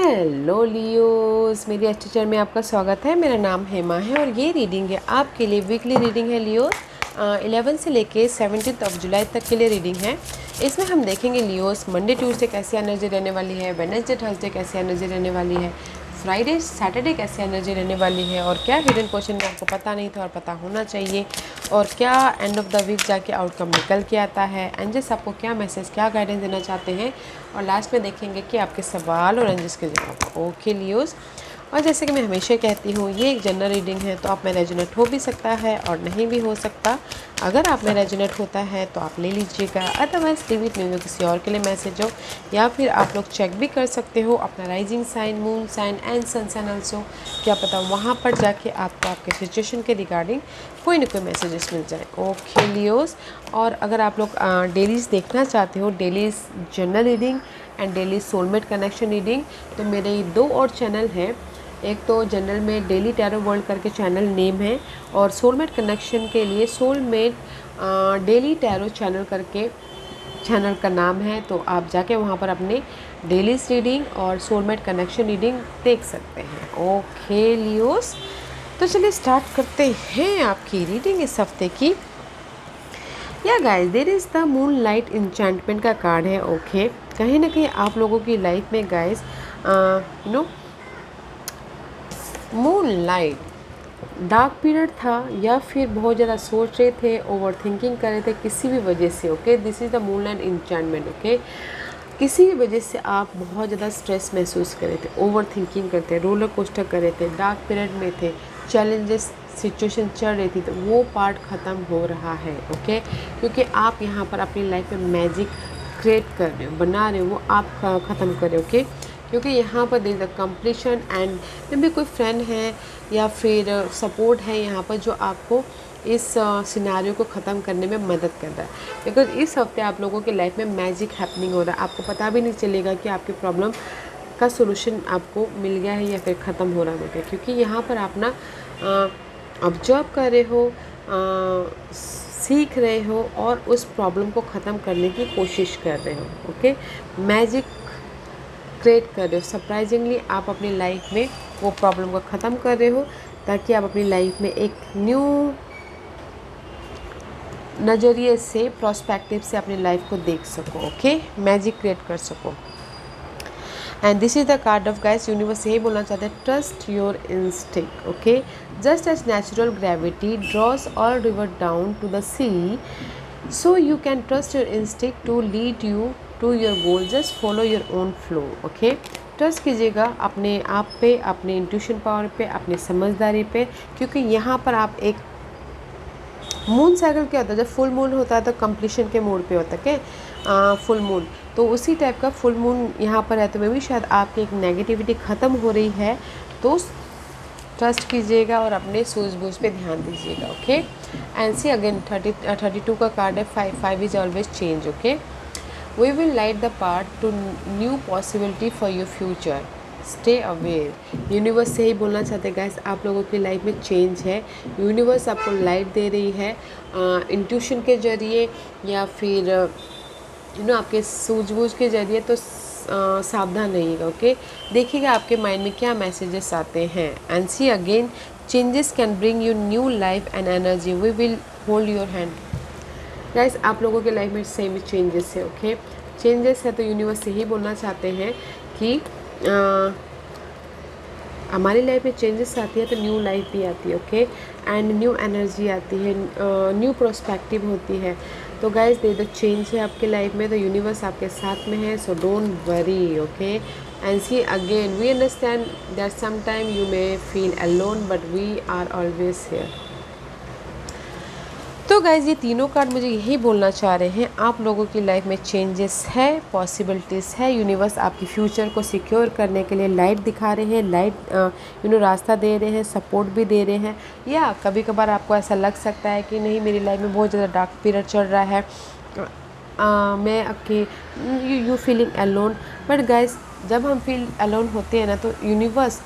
Hello Leos, मेरी एस्ट्रोचर में आपका स्वागत है। मेरा नाम हेमा है और ये रीडिंग है आपके लिए वीकली रीडिंग है लियोस। 11 से लेके 17 जुलाई तक के लिए रीडिंग है। इसमें हम देखेंगे लियोस मंडे ट्यूसडे कैसी एनर्जी रहने वाली है, वेडनेसडे थर्सडे कैसी एनर्जी रहने वाली है, फ्राइडे सैटरडे कैसी एनर्जी रहने वाली है, और क्या हिडन क्वेश्चन आपको पता नहीं था और पता होना चाहिए, और क्या एंड ऑफ द वीक जाके आउटकम निकल के आता है, एंजल्स आपको क्या मैसेज क्या गाइडेंस देना चाहते हैं, और लास्ट में देखेंगे कि आपके सवाल और एंजल्स के जवाब। ओके लियोस, और जैसे कि मैं हमेशा कहती हूँ ये एक जनरल रीडिंग है, तो आप में रेजोनेट हो भी सकता है और नहीं भी हो सकता। अगर आप में रेजोनेट होता है तो आप ले लीजिएगा, अदरवाइज लीव इट में किसी और के लिए मैसेज हो, या फिर आप लोग चेक भी कर सकते हो अपना rising sign, moon sign and sun sign also. क्या पता वहाँ पर जाके आपको आपके सिचुएशन के रिगार्डिंग कोई ना कोई मैसेजेस मिल जाए। ओके लियोस, और अगर आप लोग डेलीज देखना चाहते हो, dailies general reading and daily soulmate connection reading, तो मेरे 2 और चैनल हैं। एक तो जनरल में डेली टैरो वर्ल्ड करके चैनल नेम है, और सोलमेट कनेक्शन के लिए सोलमेट डेली टैरो चैनल करके चैनल का नाम है। तो आप जाके वहाँ पर अपने डेली रीडिंग और सोलमेट कनेक्शन रीडिंग देख सकते हैं। ओके लियोस, तो चलिए स्टार्ट करते हैं आपकी रीडिंग इस हफ्ते की। या guys, there is the moon light enchantment का कार्ड है। ओके, कहीं ना कहीं आप लोगों की लाइफ में guys moon light dark period था, या फिर बहुत ज़्यादा सोच रहे थे, ओवर थिंकिंग कर रहे थे किसी भी वजह से। Okay, this is the moon light enchantment. Okay, किसी भी वजह से आप बहुत ज़्यादा स्ट्रेस महसूस कर रहे थे, ओवर थिंकिंग करते, रोलर कोस्टर कर रहे थे, डार्क पीरियड में थे, चैलेंजेस सिचुएशन चल रही थी, तो वो पार्ट ख़त्म हो रहा है। ओके, क्योंकि आप यहाँ पर अपनी लाइफ में मैजिक क्रिएट कर रहे हो, बना रहे हो, वो आप ख़त्म कर रहे हो। ओके, क्योंकि यहाँ पर देयर द कंप्लीशन एंड मे भी कोई फ्रेंड है या फिर सपोर्ट है यहाँ पर जो आपको इस सिनारियो को ख़त्म करने में मदद कर रहा है। बिकॉज इस हफ्ते आप लोगों की लाइफ में मैजिक हैपनिंग हो रहा है, आपको पता भी नहीं चलेगा कि आपकी प्रॉब्लम का सोल्यूशन आपको मिल गया है या फिर ख़त्म हो रहा है। क्योंकि यहाँ पर आप ना ऑब्जर्व कर रहे हो, सीख रहे हो और उस प्रॉब्लम को ख़त्म करने की कोशिश कर रहे हो। ओके, मैजिक क्रिएट कर रहे हो, सरप्राइजिंगली आप अपनी लाइफ में वो प्रॉब्लम को ख़त्म कर रहे हो, ताकि आप अपनी लाइफ में एक न्यू नज़रिए से, प्रोस्पेक्टिव से अपनी लाइफ को देख सको। ओके, मैजिक क्रिएट कर सको। And this is the card of guys. Universe यही बोलना चाहते हैं, trust your instinct. Okay, just as natural gravity draws all river down to the sea, so you can trust your instinct to lead you to your goal, just follow your own flow. Okay, trust कीजिएगा अपने आप पे, अपने intuition power पे, अपनी समझदारी पे, क्योंकि यहाँ पर आप एक मून साइकिल क्या होता है, जब फुल मून होता है तो कंप्लीशन के मोड पे होता है क्या फुल मून, तो उसी टाइप का फुल मून यहाँ पर है। तो मैं भी शायद आपकी एक नेगेटिविटी ख़त्म हो रही है, तो ट्रस्ट कीजिएगा और अपने सूझबूझ पे ध्यान दीजिएगा। ओके, एंड सी अगेन 32 का कार्ड है। 5 is always change. Okay, we will light the path to new possibility for your future, stay aware. Universe से ही बोलना चाहते हैं गाइस, आप लोगों की लाइफ में चेंज है, यूनिवर्स आपको लाइट दे रही है इंट्यूशन के जरिए या फिर आपके सूझबूझ के जरिए। तो सावधान रहिएगा। ओके, देखिएगा आपके माइंड में क्या मैसेजेस आते हैं। And see again, changes can bring you new life and energy, we will hold your hand. Guys, आप लोगों के लाइफ में सेम चेंजेस है। ओके, चेंजेस है, तो यूनिवर्स यही बोलना चाहते हैं कि हमारी लाइफ में चेंजेस आती है तो न्यू लाइफ भी आती है। ओके, एंड न्यू एनर्जी आती है, न्यू प्रोस्पेक्टिव होती है। तो गाइस, दे द चेंज है आपके लाइफ में, तो यूनिवर्स आपके साथ में है, so don't worry. Okay, and see again, we understand that some time you may feel alone, but we are always here. तो गाइज़, ये तीनों कार्ड मुझे यही बोलना चाह रहे हैं, आप लोगों की लाइफ में चेंजेस है, पॉसिबिलिटीज़ है। यूनिवर्स आपकी फ्यूचर को सिक्योर करने के लिए लाइट दिखा रहे हैं, लाइट रास्ता दे रहे हैं, सपोर्ट भी दे रहे हैं। या कभी कभार आपको ऐसा लग सकता है कि नहीं, मेरी लाइफ में बहुत ज़्यादा डार्क पीरियड चल रहा है, मैं you feeling alone. But guys, जब हम फील अलोन होते हैं ना, तो यूनिवर्स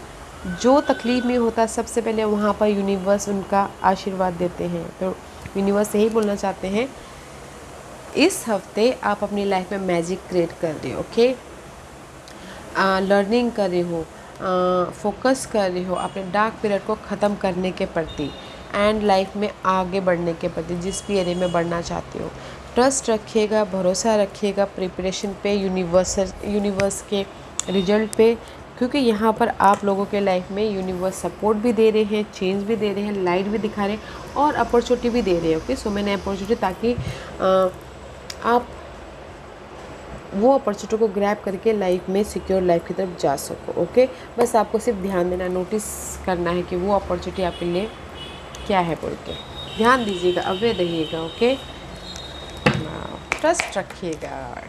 जो तकलीफ़ में होता है, सबसे पहले वहाँ पर यूनिवर्स उनका आशीर्वाद देते हैं। तो यूनिवर्स यही बोलना चाहते हैं, इस हफ्ते आप अपनी लाइफ में मैजिक क्रिएट कर रहे हो। ओके, लर्निंग कर रहे हो, फोकस कर रहे हो अपने डार्क पीरियड को ख़त्म करने के प्रति एंड लाइफ में आगे बढ़ने के प्रति, जिस भी एरिया में बढ़ना चाहते हो। ट्रस्ट रखिएगा, भरोसा रखिएगा प्रिपरेशन पे, यूनिवर्स के रिजल्ट पे, क्योंकि यहाँ पर आप लोगों के लाइफ में यूनिवर्स सपोर्ट भी दे रहे हैं, चेंज भी दे रहे हैं, लाइट भी दिखा रहे हैं और अपॉर्चुनिटी भी दे रहे हैं। ओके, सो मैंने अपॉर्चुनिटी ताकि आप वो अपॉर्चुनिटी को ग्रैब करके लाइफ में सिक्योर लाइफ की तरफ जा सको। ओके, बस आपको सिर्फ ध्यान देना, नोटिस करना है कि वो अपॉर्चुनिटी आपके लिए क्या है बोल के ध्यान दीजिएगा, अवेयर रहिएगा। ओके, ट्रस्ट रखिएगा।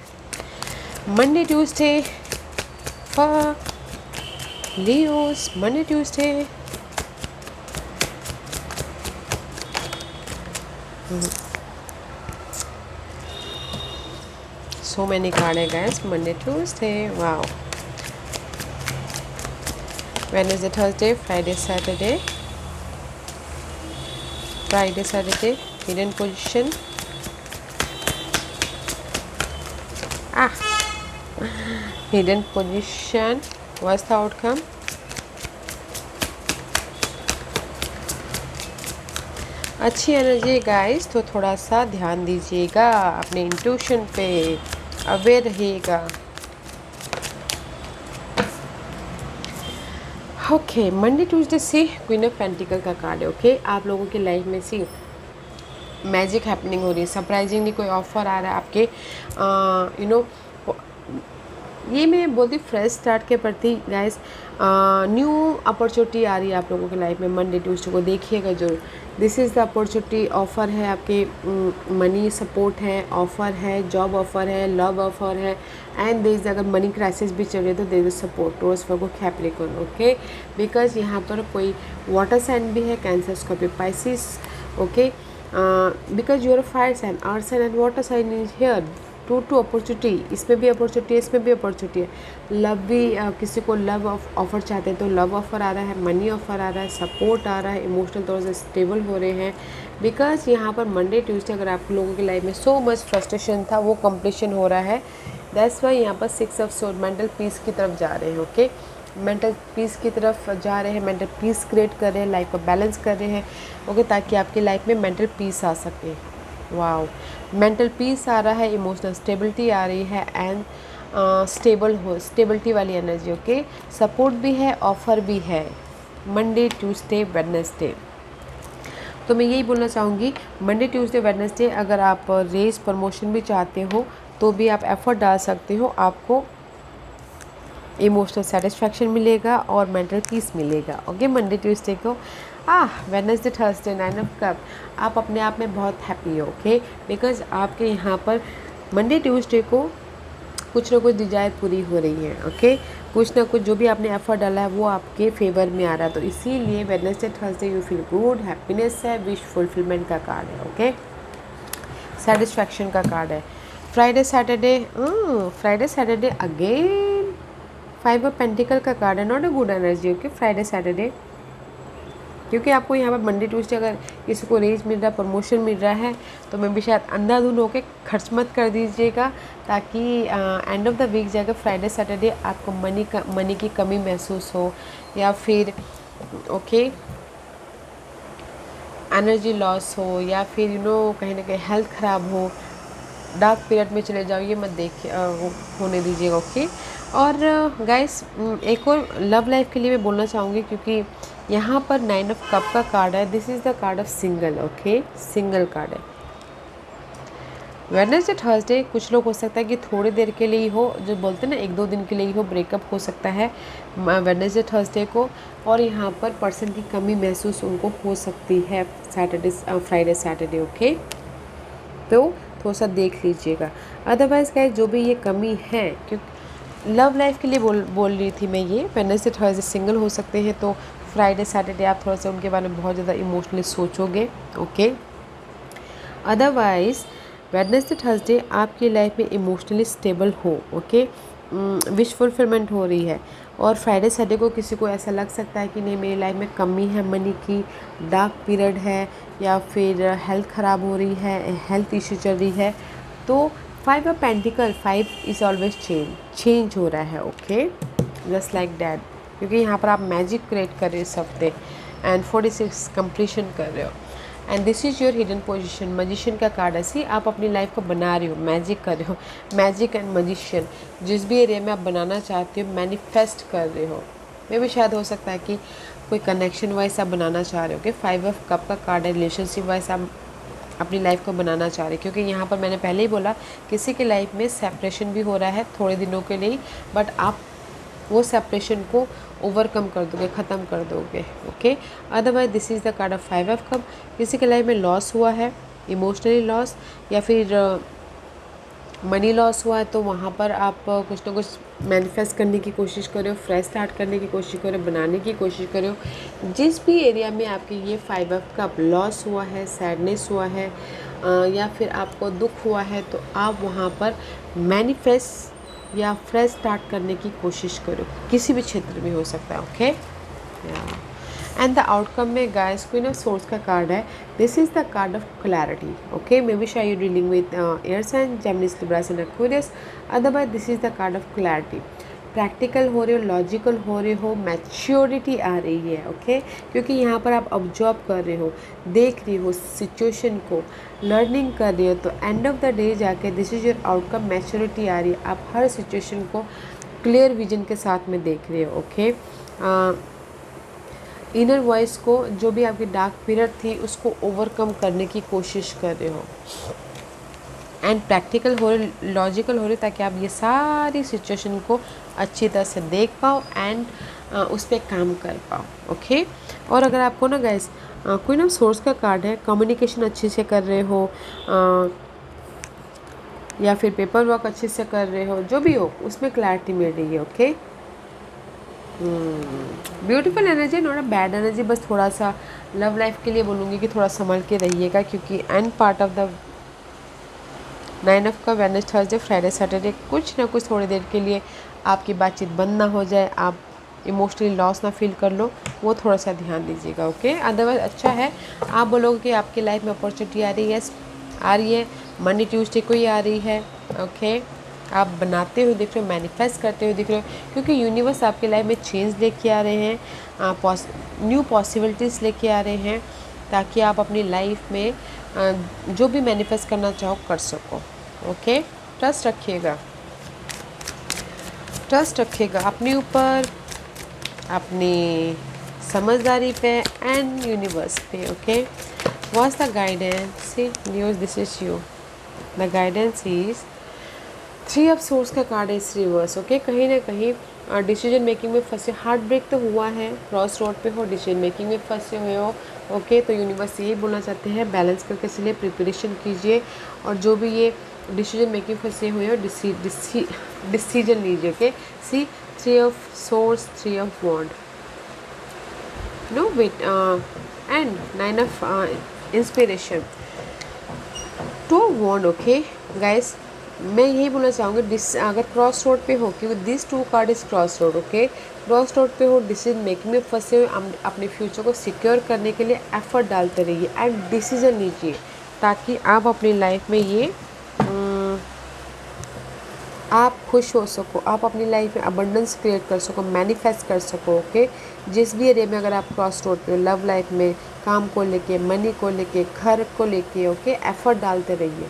Monday Tuesday for Leos, Monday Tuesday so many card है guys, Monday Tuesday, wow, Wednesday Thursday, Friday Saturday, hidden position, hidden position, what's the outcome? अच्छी एनर्जी गाइस, तो थोड़ा सा ध्यान दीजिएगा अपने इंट्यूशन पे, अवेयर रहिएगा। ओके, मंडे ट्यूसडे से क्वीन ऑफ पेंटिकल का कार्ड है। ओके, आप लोगों की लाइफ में सी मैजिक हैपनिंग हो रही है, सरप्राइजिंगली कोई ऑफर आ रहा है आपके, यू नो ये मैं बोलती फ्रेश स्टार्ट के प्रति गाइस, न्यू अपॉर्चुनिटी आ रही है आप लोगों के लाइफ में। मंडे ट्यूसडे को देखिएगा जरूर, this is the opportunity. Offer है आपके, मनी सपोर्ट है, ऑफ़र है, जॉब ऑफ़र है, लव ऑफ़र है एंड देर इज़, अगर मनी क्राइसिस भी चल रही है तो there is support towards for Capricorn. Okay, because यहाँ पर कोई वाटर साइन भी है, Cancer, Scorpio, Pisces. Okay, because your fire sign, earth sign and water sign is here. Two opportunity, इसमें भी अपॉर्चुनिटी है, इसमें भी अपॉर्चुनिटी है। लव भी, किसी को लव ऑफर चाहते हैं तो लव ऑफर आ रहा है, मनी ऑफर आ रहा है, सपोर्ट आ रहा है, इमोशनल तौर से स्टेबल हो रहे हैं। बिकॉज यहाँ पर मंडे ट्यूसडे अगर आप लोगों की लाइफ में सो मच फ्रस्ट्रेशन था वो कंप्लीशन हो रहा है। दैट्स वाई यहाँ पर 6 ऑफ सोर्ड, मेंटल पीस की तरफ जा रहे हैं। ओके, मेंटल पीस की तरफ जा रहे हैं, मेंटल पीस क्रिएट कर रहे हैं, लाइफ को बैलेंस कर रहे हैं। ओके, ताकि आपकी लाइफ में मेंटल पीस आ सके। वाओ, मेंटल पीस आ रहा है, इमोशनल स्टेबिलिटी आ रही है एंड स्टेबिलिटी वाली एनर्जी। ओके, सपोर्ट भी है, ऑफर भी है। मंडे ट्यूसडे वेडनेसडे, तो मैं यही बोलना चाहूँगी, मंडे ट्यूसडे वेडनेसडे अगर आप रेस प्रमोशन भी चाहते हो तो भी आप एफर्ट डाल सकते हो, आपको इमोशनल सेटिस्फैक्शन मिलेगा और मेंटल पीस मिलेगा। ओके, मंडे ट्यूसडे को। वेडनेसडे थर्सडे 9 ऑफ कप, आप अपने आप में बहुत हैप्पी हो। ओके, बिकॉज आपके यहाँ पर मंडे ट्यूसडे को कुछ ना कुछ डिजायर पूरी हो रही है। ओके, कुछ ना कुछ जो भी आपने एफर्ट डाला है वो आपके फेवर में आ रहा है, तो इसीलिए Wednesday Thursday you feel good, happiness है, विश फुलफिलमेंट का कार्ड है। ओके, सेटिस्फैक्शन का कार्ड है। Friday Saturday again 5 of pentacle का कार्ड है, not a good energy. Okay, Friday Saturday, क्योंकि आपको यहाँ पर मंडे ट्यूसडे अगर किसी को रेज मिल रहा है, प्रमोशन मिल रहा है, तो मैं भी शायद अंधाधुन होकर खर्च मत कर दीजिएगा, ताकि एंड ऑफ द वीक जाकर फ्राइडे सैटरडे आपको मनी की कमी महसूस हो, या फिर ओके एनर्जी लॉस हो, या फिर कहीं ना कहीं हेल्थ ख़राब हो, डार्क पीरियड में चले जाओ, ये मत होने दीजिएगा। ओके, और गाइस एक और लव लाइफ के लिए मैं बोलना चाहूँगी, क्योंकि यहाँ पर 9 ऑफ कप का कार्ड है, this is the card of single. Okay, single card है। वेडनेसडे थर्सडे कुछ लोग हो सकता है कि थोड़ी देर के लिए ही हो, जो बोलते हैं ना 1-2 दिन के लिए ही हो, ब्रेकअप हो सकता है वेडनेसडे थर्सडे को, और यहाँ पर पर्सन की कमी महसूस उनको हो सकती है फ्राइडे सैटरडे। ओके, तो थोड़ा सा देख लीजिएगा। अदरवाइज़ गाइस जो भी ये कमी है, क्योंकि लव लाइफ के लिए बोल रही थी मैं, ये वेडनेसडे थर्सडे सिंगल हो सकते हैं, तो फ्राइडे सैटरडे आप थोड़ा सा उनके बारे में बहुत ज़्यादा इमोशनली सोचोगे। ओके, अदरवाइज़ वेडनेसडे थर्सडे आपकी लाइफ में इमोशनली स्टेबल हो। ओके, विश फुलफिलमेंट हो रही है, और फ्राइडे सैटरडे को किसी को ऐसा लग सकता है कि नहीं मेरी लाइफ में कमी है, मनी की, डार्क पीरियड है, या फिर हेल्थ ख़राब हो रही है, हेल्थ इशू चल रही है, तो 5 of pentacle, 5 is always change हो रहा है। ओके, जस्ट लाइक डैट, क्योंकि यहाँ पर आप मैजिक क्रिएट कर रहे हो इस हफ्ते एंड 46 कंप्लीशन कर रहे हो। And this is your hidden position, magician का कार्ड है। सी आप अपनी लाइफ को बना रहे हो, मैजिक कर रहे हो, मैजिक एंड मजिशियन, जिस भी एरिया में आप बनाना चाहते हो मैनिफेस्ट कर रहे हो। मे भी शायद हो सकता है कि कोई कनेक्शन वाइज आप बनाना चाह रहे हो कि 5 ऑफ कप का कार्ड है, रिलेशनशिप वाइज आप अपनी लाइफ को बनाना चाह रहे, क्योंकि यहाँ पर मैंने पहले ही बोला किसी की लाइफ में सेपरेशन भी हो रहा है थोड़े दिनों के लिए, बट आप वो सेपरेशन को ओवरकम कर दोगे, ख़त्म कर दोगे। Okay, otherwise this is the card of 5 of cup. किसी के लाइफ में लॉस हुआ है, इमोशनली लॉस या फिर मनी लॉस हुआ है, तो वहाँ पर आप कुछ ना कुछ मैनिफेस्ट करने की कोशिश करो, फ्रेश स्टार्ट करने की कोशिश करो, बनाने की कोशिश करो। जिस भी एरिया में आपके ये 5 ऑफ कप लॉस हुआ है, सैडनेस हुआ है या फिर आपको दुख हुआ है, तो आप वहाँ पर मैनिफेस्ट या फ्रेश स्टार्ट करने की कोशिश करो, किसी भी क्षेत्र में हो सकता है। ओके, एंड द आउटकम में गाइस क्वीन ऑफ सोर्स का कार्ड है। This is the card of clarity. Okay, maybe शायद you dealing with air sign, Gemini, Libra and Aquarius, otherwise this is the card of clarity. Practical हो रहे हो, logical हो रहे हो, maturity आ रही है। ओके, क्योंकि यहाँ पर आप ऑब्जर्व कर रहे हो, देख रहे हो सिचुएशन को, लर्निंग कर रहे हो, तो एंड ऑफ द डे जाके this is your outcome, maturity आ रही है। आप हर सिचुएशन को क्लियर विजन के साथ में देख रहे हो। ओके, इनर वॉइस को, जो भी आपकी डार्क पीरियड थी उसको ओवरकम करने की कोशिश कर रहे हो, एंड प्रैक्टिकल हो रहे, लॉजिकल हो रहे, ताकि आप ये सारी सिचुएशन को अच्छी तरह से देख पाओ एंड उस पर काम कर पाओ। ओके, और अगर आपको ना गाइस क्वीन ऑफ सोर्स का कार्ड है, कम्युनिकेशन अच्छे से कर रहे हो या फिर पेपर वर्क अच्छे से कर रहे हो, जो भी हो उसमें क्लैरिटी मिल रही है। Okay, beautiful energy, not a bad energy, बस थोड़ा सा लव लाइफ के लिए बोलूँगी कि थोड़ा संभल के रहिएगा, क्योंकि and part of the 9 of का वेडनेसडे, थर्सडे, फ्राइडे, सैटरडे कुछ ना कुछ थोड़ी देर के लिए आपकी बातचीत बंद ना हो जाए, आप इमोशनली लॉस ना फील कर लो, वो थोड़ा सा ध्यान दीजिएगा। ओके, अदरवाइज अच्छा है। आप बोलोगे कि आपकी लाइफ में अपॉर्चुनिटी आ रही है, आ रही है, मंडे ट्यूसडे को ही आ रही है। ओके, आप बनाते हुए दिख रहे हो, मैनिफेस्ट करते हुए दिख रहे हो, क्योंकि यूनिवर्स आपकी लाइफ में चेंज लेके आ रहे हैं, न्यू पॉसिबिलिटीज़ लेके आ रहे हैं, ताकि आप अपनी लाइफ में जो भी मैनिफेस्ट करना चाहो कर सको। ओके, ट्रस्ट रखिएगा, ट्रस्ट रखिएगा अपने ऊपर, अपनी समझदारी पे एंड यूनिवर्स पे। Okay, what's the guidance? See news, this is you, the guidance is 3 of source का कार्ड इज रिवर्स। ओके, कहीं ना कहीं डिसीजन मेकिंग में फंसे, हार्ट ब्रेक तो हुआ है, क्रॉस रोड पे हो, डिसीजन मेकिंग में फंसे हुए हो। ओके, तो यूनिवर्स यही बोलना चाहते हैं, बैलेंस करके इसलिए प्रिपरेशन कीजिए, और जो भी ये डिसीजन मेकिंग फंसे हुए हो डिसीजन लीजिए। Okay, see 3 of source, 3 of wand, no wait, and 9 of inspiration, 2 wand. Okay guys, मैं यही बोलना चाहूँगी, अगर क्रॉस रोड पे हो, क्योंकि this 2 card is cross road. Okay, cross road पे हो, डिसीजन मेकिंग में फंसे हुए, अपने फ्यूचर को सिक्योर करने के लिए एफर्ट डालते रहिए एंड डिसीजन लीजिए, ताकि आप अपनी लाइफ में ये आप खुश हो सको, आप अपनी लाइफ में अबंडेंस क्रिएट कर सको, मैनिफेस्ट कर सको। ओके, जिस भी एरिया में अगर आप क्रॉस रोड पे हो, लव लाइफ में, काम को लेके, मनी को लेके, घर को लेके, ओके, एफर्ट डालते रहिए,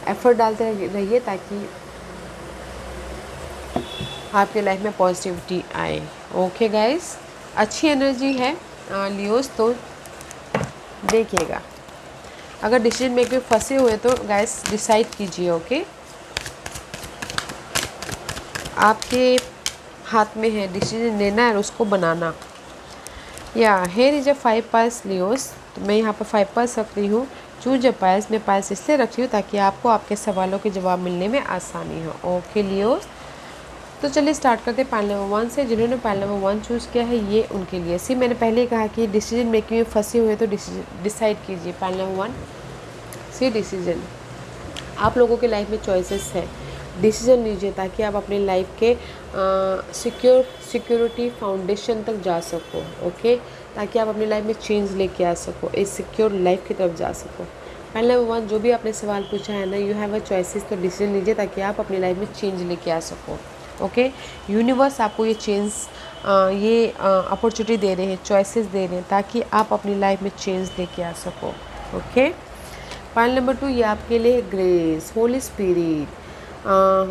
एफर्ट डालते रहिए, ताकि आपके लाइफ में पॉजिटिविटी आए। ओके गाइस, अच्छी एनर्जी है लियोस, तो देखिएगा। अगर डिसीजन मेकिंग में फंसे हुए तो गाइस डिसाइड कीजिए। ओके, आपके हाथ में है डिसीजन लेना है और उसको बनाना। या here is a 5 pass Leos, तो मैं यहाँ पर 5 पास रख रही हूँ। चूज अ पास, मैं पास इसलिए रख रही हूँ ताकि आपको आपके सवालों के जवाब मिलने में आसानी हो। ओके लियोस, तो चलिए स्टार्ट करते हैं पाइल नंबर 1 से। जिन्होंने पाइल नंबर 1 चूज़ किया है ये उनके लिए। सी मैंने पहले ही कहा कि डिसीजन मेकिंग में फंसे हुए तो डिसाइड कीजिए। पाइल नंबर 1, सी डिसीजन। आप लोगों के लाइफ में चॉइसेस है, डिसीजन लीजिए ताकि आप अपनी लाइफ के सिक्योरिटी फाउंडेशन तक जा सको। ओके, ताकि आप अपनी लाइफ में चेंज लेके आ सको, एक सिक्योर लाइफ की तरफ जा सको। पहले वन, जो भी आपने सवाल पूछा है ना, यू हैव अ चॉइसेस, तो डिसीजन लीजिए ताकि आप अपनी लाइफ में चेंज लेके आ सको। ओके, यूनिवर्स आपको ये ये अपॉर्चुनिटी दे रहे हैं, चॉइसेस दे रहे हैं ताकि आप अपनी लाइफ में चेंज लेके आ सको। ओके, पॉइंट नंबर 2 ये आपके लिए grace, Holi spirit.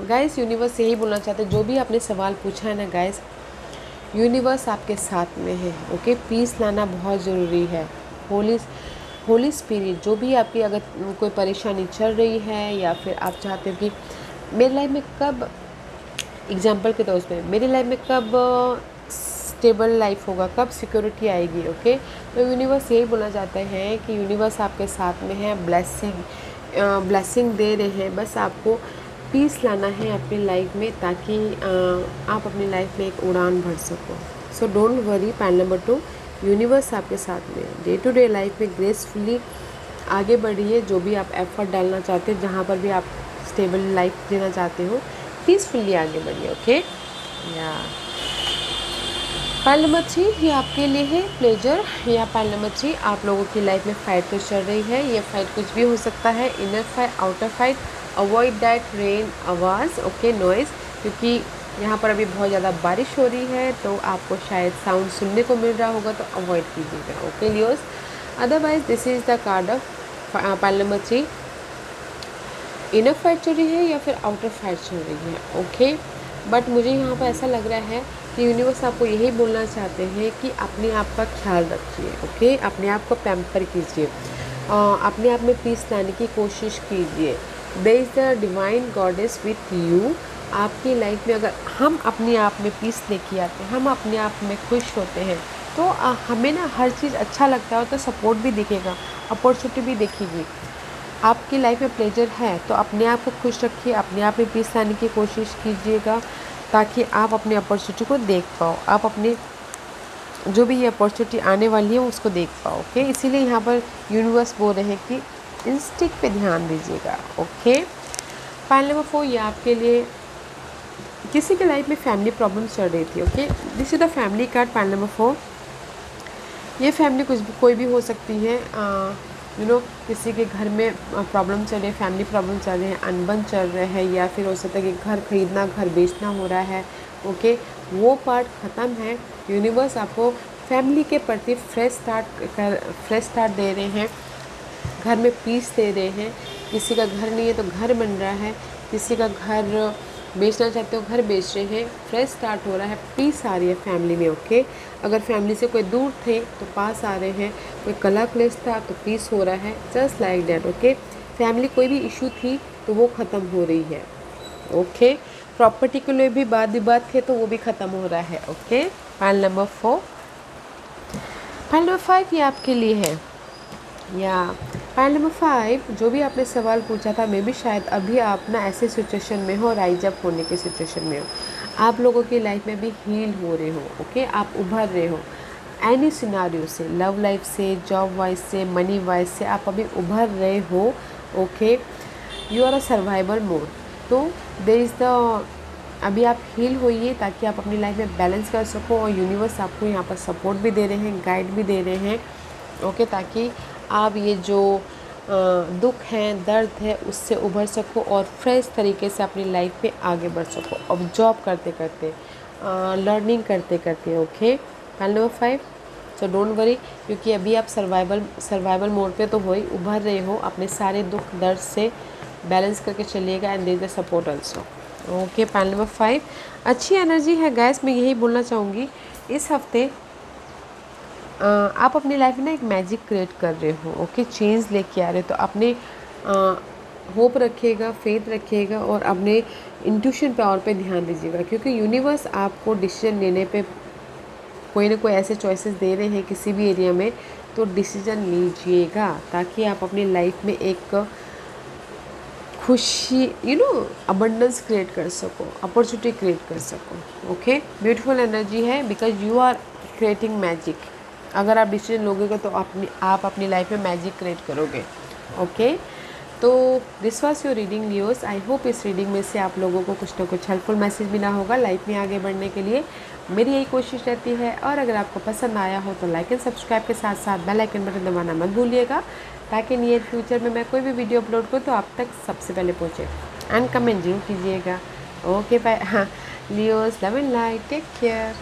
Guys universe यही बोलना चाहते हैं, जो भी आपने सवाल पूछा है ना गाइस, यूनिवर्स आपके साथ में है। ओके, पीस लाना बहुत ज़रूरी है। होली स्पिरिट, जो भी आपकी अगर कोई परेशानी चल रही है या फिर आप चाहते हो कि मेरी लाइफ में कब, एग्जांपल के तौर पे मेरी लाइफ में कब स्टेबल लाइफ होगा, कब सिक्योरिटी आएगी। ओके, तो यूनिवर्स यही बोलना चाहते हैं कि यूनिवर्स आपके साथ में है, ब्लेसिंग दे रहे हैं। बस आपको पीस लाना है अपनी लाइफ में ताकि आप अपनी लाइफ में एक उड़ान भर सको। सो don't worry. Point number 2 universe आपके साथ में, डे टू डे लाइफ में ग्रेसफुली आगे बढ़िए। जो भी आप एफर्ट डालना चाहते हैं, जहाँ पर भी आप स्टेबल लाइफ देना चाहते हो, पीसफुली आगे बढ़िए। ओके, या पॉइंट नंबर 3 ये आपके लिए है प्लेजर। या पॉइंट नंबर 3 आप लोगों की लाइफ में फाइट तो चल रही है। ये फाइट कुछ भी हो सकता है, inner fight, outer fight. Avoid that rain आवाज़, ओके, नॉइज़, क्योंकि यहाँ पर अभी बहुत ज़्यादा बारिश हो रही है तो आपको शायद साउंड सुनने को मिल रहा होगा, तो अवॉइड कीजिएगा। Okay Leos, otherwise this is the card of point number 3। Inner fight चल रही है या फिर आउटर फाइट चल रही है। ओके, बट मुझे यहाँ पर ऐसा लग रहा है कि यूनिवर्स आपको यही बोलना चाहते हैं कि अपने आप का ख्याल रखिए। ओके, अपने आप को पैम्पर कीजिए, अपने आप में पीस लाने की कोशिश कीजिए। There is the divine goddess with you. आपकी लाइफ में अगर हम अपने आप में पीस लेके आते हैं, हम अपने आप में खुश होते हैं, तो हमें ना हर चीज़ अच्छा लगता है, तो सपोर्ट भी दिखेगा, अपॉर्चुनिटी भी दिखेगी। आपकी लाइफ में प्लेजर है तो अपने आप को खुश रखिए, अपने आप में पीस लाने की कोशिश कीजिएगा ताकि आप अपनी अपॉर्चुनिटी को देख पाओ, आप अपने जो भी ये अपॉर्चुनिटी आने वाली है उसको देख पाओ। ओके, इसीलिए यहाँ पर यूनिवर्स बोल रहे हैं कि इंस्टिंक्ट पे ध्यान दीजिएगा। ओके, पॉइंट नंबर 4 ये आपके लिए किसी के लाइफ में फैमिली प्रॉब्लम चल रही थी। Okay, this is the family card. Point number 4 ये फैमिली कोई भी हो सकती है। किसी के घर में प्रॉब्लम चल रही है, फैमिली प्रॉब्लम चल रहे हैं, अनबन चल रहे हैं, या फिर हो सकता है कि घर खरीदना, घर बेचना हो रहा है। ओके, वो पार्ट ख़त्म है। यूनिवर्स आपको फैमिली के प्रति फ्रेश स्टार्ट दे रहे हैं, घर में पीस दे रहे हैं। किसी का घर नहीं है तो घर बन रहा है, किसी का घर बेचना चाहते हो, घर बेच रहे हैं, फ्रेश स्टार्ट हो रहा है, पीस आ रही है फैमिली में। ओके, अगर फैमिली से कोई दूर थे तो पास आ रहे हैं, कोई कला क्लेश था तो पीस हो रहा है, just like that. Okay, family कोई भी इशू थी तो वो ख़त्म हो रही है। ओके, प्रॉपर्टी के लिए भी विवाद थे तो वो भी ख़त्म हो रहा है। Okay, point number 4। Point number 5 ये आपके लिए है। या पॉइंट नंबर 5 जो भी आपने सवाल पूछा था, मे भी शायद अभी आप ना ऐसे सिचुएशन में हो, राइज अप होने की सिचुएशन में हो, आप लोगों की लाइफ में भी हील हो रहे हो। ओके, आप उभर रहे हो एनी सिनारियो से, लव लाइफ से, जॉब वाइज से, मनी वाइज से आप अभी उभर रहे हो। Okay, you are a survival mode. तो देयर इज़ द, अभी आप हील होइए ताकि आप अपनी लाइफ में बैलेंस कर सको, और यूनिवर्स आपको यहाँ पर सपोर्ट भी दे रहे हैं, गाइड भी दे रहे हैं। ओके, ताकि आप ये जो दुख हैं, दर्द है, उससे उभर सको और फ्रेश तरीके से अपनी लाइफ में आगे बढ़ सको। अब जॉब करते करते, लर्निंग करते करते। Okay, point number 5। So don't worry, क्योंकि अभी आप सर्वाइवल मोड पे तो हो ही, उभर रहे हो, अपने सारे दुख दर्द से बैलेंस करके चलिएगा, and there is the support also. Okay, point number 5 अच्छी एनर्जी है गैस। मैं यही बोलना चाहूँगी, इस हफ्ते आप अपनी लाइफ में ना एक मैजिक क्रिएट कर रहे हो। ओके, चेंज लेके आ रहे हो, तो अपने होप रखिएगा, फेथ रखिएगा, और अपने इंट्यूशन पावर पे ध्यान दीजिएगा, क्योंकि यूनिवर्स आपको डिसीजन लेने पे कोई ना कोई ऐसे चॉइसेस दे रहे हैं किसी भी एरिया में, तो डिसीजन लीजिएगा ताकि आप अपनी लाइफ में एक खुशी, अबंडेंस क्रिएट कर सको, अपॉर्चुनिटी क्रिएट कर सको। ओके, ब्यूटीफुल एनर्जी है, because you are creating magic. अगर आप डिसीजन लोगे तो आप अपनी लाइफ में मैजिक क्रिएट करोगे। ओके, तो this was your reading viewers. I hope इस रीडिंग में से आप लोगों को कुछ ना कुछ हेल्पफुल मैसेज मिला होगा लाइफ में आगे बढ़ने के लिए। मेरी यही कोशिश रहती है, और अगर आपको पसंद आया हो तो लाइक एंड सब्सक्राइब के साथ साथ बेल आइकन बटन दबाना मत भूलिएगा, ताकि नियर फ्यूचर में मैं कोई भी वीडियो अपलोड करूँ तो आप तक सबसे पहले पहुँचे। एंड कमेंट जरूर कीजिएगा। Okay bye. हाँ, Leos love and light, take care.